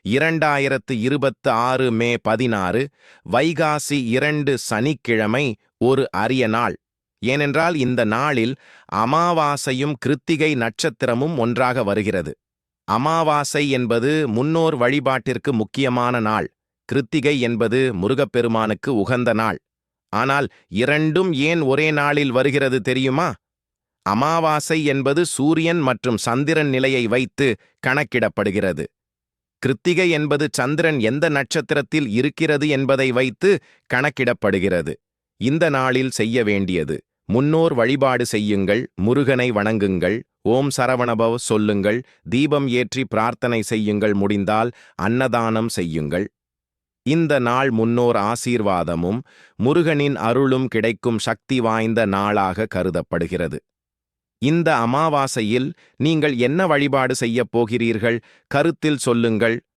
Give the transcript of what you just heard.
2026 மே 16 வைகாசி 2 சனிக்கிழமை ஒரு அரிய நாள். ஏனென்றால் இந்த நாளில் அமாவாசையும் கிருத்திகை நட்சத்திரமும் ஒன்றாக வருகிறது. அமாவாசை என்பது முன்னோர் வழிபாட்டிற்கு முக்கியமான நாள். கிருத்திகை என்பது முருகப்பெருமானுக்கு உகந்த நாள். ஆனால் இரண்டும் ஏன் ஒரே நாளில் வருகிறது தெரியுமா? அமாவாசை என்பது சூரியன் மற்றும் சந்திரன் நிலையை வைத்து கணக்கிடப்படுகிறது. கிருத்திகை என்பது சந்திரன் எந்த நட்சத்திரத்தில் இருக்கிறது என்பதை வைத்து கணக்கிடப்படுகிறது. இந்த நாளில் செய்ய வேண்டியது: முன்னோர் வழிபாடு செய்யுங்கள், முருகனை வணங்குங்கள், ஓம் சரவணபவ சொல்லுங்கள், தீபம் ஏற்றி பிரார்த்தனை செய்யுங்கள், முடிந்தால் அன்னதானம் செய்யுங்கள். இந்த நாள் முன்னோர் ஆசீர்வாதமும் முருகனின் அருளும் கிடைக்கும் சக்தி வாய்ந்த நாளாக கருதப்படுகிறது. இந்த அமாவாசையில் நீங்கள் என்ன வழிபாடு செய்யப் போகிறீர்கள்? கருத்தில் சொல்லுங்கள்.